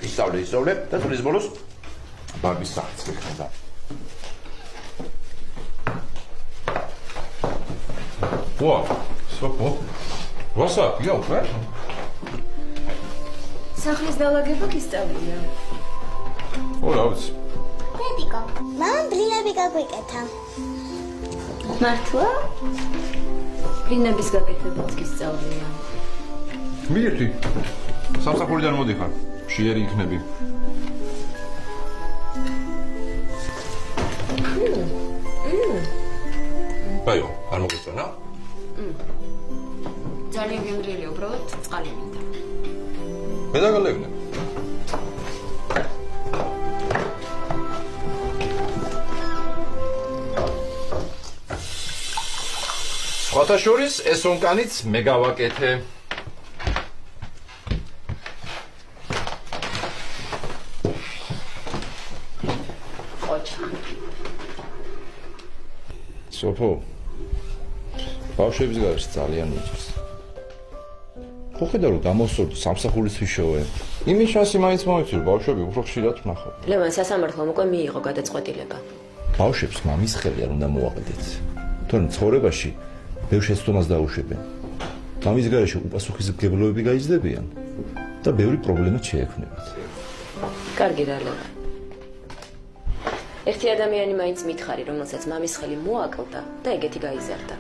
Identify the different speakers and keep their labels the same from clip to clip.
Speaker 1: ისწავლე და წლის ბოლოს ბარბის სახეც გექნება. ვა, სოფო. ვასა, გია უკვე?
Speaker 2: სახლის დალაგება გისწავლია.
Speaker 1: რა ვიცი.
Speaker 3: დედიკო, მამამ ბლინები გაგვიკეთა.
Speaker 2: მართლა? ბლინების გაკეთებაც გისწავლია.
Speaker 1: მიერდი. სამსახურიდან მოდიხარ. ჟიერი იქნები. ბაიო, არ მოგეწონა?
Speaker 2: ძალიან გემრიელი, უბრალოდ წყალი მინდა.
Speaker 1: მე დაგალევნე. სხვათა შორის ეს ონკანიც მე გავაკეთე. სოფო, ბავშვების გარშ ძალიან მიჭირს. ხო ხედავ რომ გამოსწორდი სამსახურის თვიშოვე. იმის შანსი მაინც მოიწვი, ბავშვები უფრო ხშირად ვნახავ.
Speaker 2: ლევან სასამართლომ უკვე მიიღო გადაწყვეტილება.
Speaker 1: ბავშვებს მამის ხელი არ უნდა მოაყიდეთ. თორემ ცხოვრებაში ბევრ შეცდომას დაუშვებენ. მამის გარეშე უპასუხისმგებლობები გაიზრდებიან და ბევრი პრობლემა შეექმნებათ.
Speaker 2: კარგი რა ლევან. ერთი ადამიანი მაინც მითხარი, რომელსაც მამის ხელი მოაკლდა და ეგეთი გაიზარდა.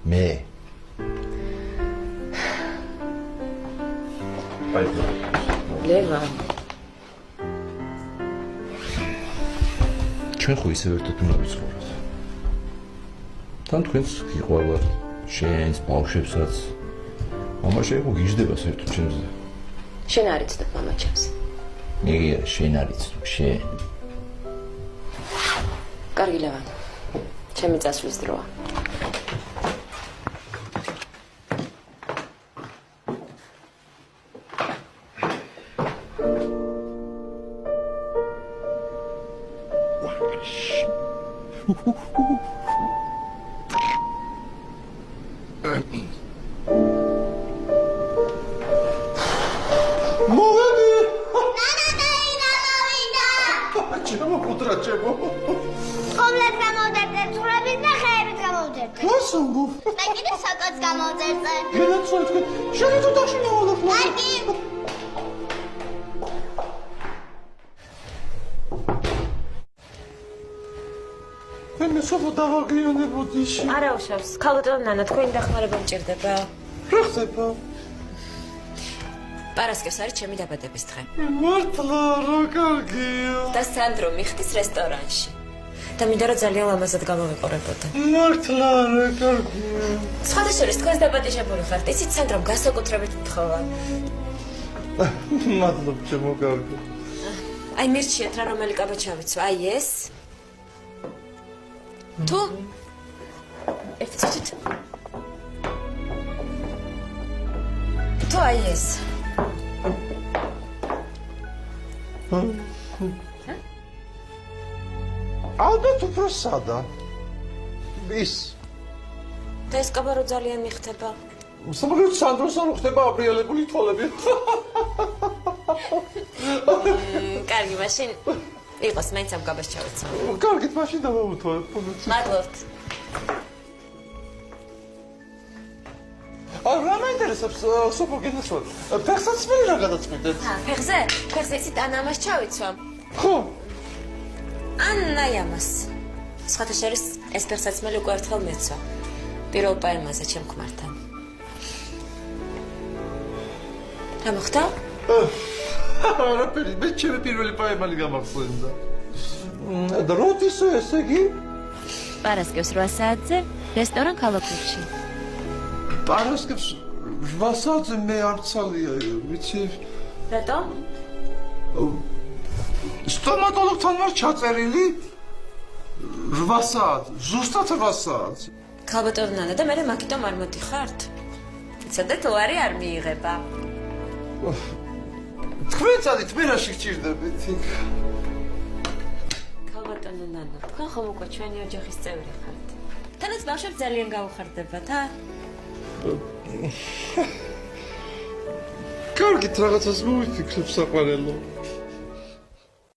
Speaker 1: მე.
Speaker 2: ლევან.
Speaker 1: ჩვენ ხო ისევ ერთად უნდა ვიცხოვროთ. თან თქვენს გიყვარვათ, შენს ბავშვებსაც. მამა შეეღო გიждდება საერთოდ ჩემზე.
Speaker 2: შენ არ იცნობ მამა ჩემს.
Speaker 1: მე შენ არ იცნობ, შენ.
Speaker 2: კარგი ლევან. ჩემი წასვლის დროა. არა უშავს, ქალბატონო ნანა, თქვენი დახმარება მჭირდება.
Speaker 1: რა ხდება?
Speaker 2: პარასკევს არის ჩემი დაბადების დღე.
Speaker 1: მართლა, რა კარგია.
Speaker 2: და სანდრო მიხდის რესტორანში. და მინდა რომ ძალიან ლამაზად გამოვიყურებოდა.
Speaker 1: მართლა, რა კარგია.
Speaker 2: სხვადასხვა თქვენს დაბადიშებული ხართ, იცით სანდრომ გასაკუთრებით მთხოვა.
Speaker 1: მადლობ, ჩემო კარგი.
Speaker 2: აი მირჩიეთ რა რომელი კაბა ჩავიცვა, აი ეს. თუ ეცით თუ აი ეს
Speaker 4: ალბათ უფრო სადა ის
Speaker 2: და ეს კაბა რო ძალიან მიხდება
Speaker 4: სამაგერად სანდროს არ ხდება აბრიალებული თვალები
Speaker 2: კარგი მაშინ იყოს მაინც ამ კაბას ჩავეცვა
Speaker 4: კარგით მაშინ დავამოთვალებ
Speaker 2: მადლობთ
Speaker 4: რა მაინტერესებს სოფო გენასვარ ფეხსაცმელი რა გადაწყვეტეთ
Speaker 2: ფეხზე იცით ან ამას ჩავეცვა
Speaker 4: ხო
Speaker 2: ან ამას სხვათა შორის ეს ფეხსაცმელი უკვე ერთხელ მეცვა პირველ პაემაზე ჩემ ქმართან რა მოხდა?
Speaker 4: არაფერი, მე ჩემი პირველი პაემალი გამახსენდა. და როდის ესე იგი?
Speaker 2: პარასკევს 8 საათზე რესტორან ქალაქურში.
Speaker 4: პარასკევს 8 საათზე მე არ ცალია, ვიცი?
Speaker 2: რატომ?
Speaker 4: სტომატოლოგთან ვარ ჩაწერილი 8 საათი, ზუსტად 8 საათი.
Speaker 2: ქალბატონო ნანა და მე მაგიტომ არ მოდიხართ? ცოტა თوارი არ მიიღება.
Speaker 4: თქვენ წადით, მე რაში გჭირდებით?
Speaker 2: ქალბატონო ნანა, თქვენ ხომ უკვე ჩვენი ოჯახის წევრი ხართ. თანაც ბავშვებს ძალიან გაუხარდებათ, ა?
Speaker 4: კარგით რაღაცას მოვიფიქრებ საყვარელო.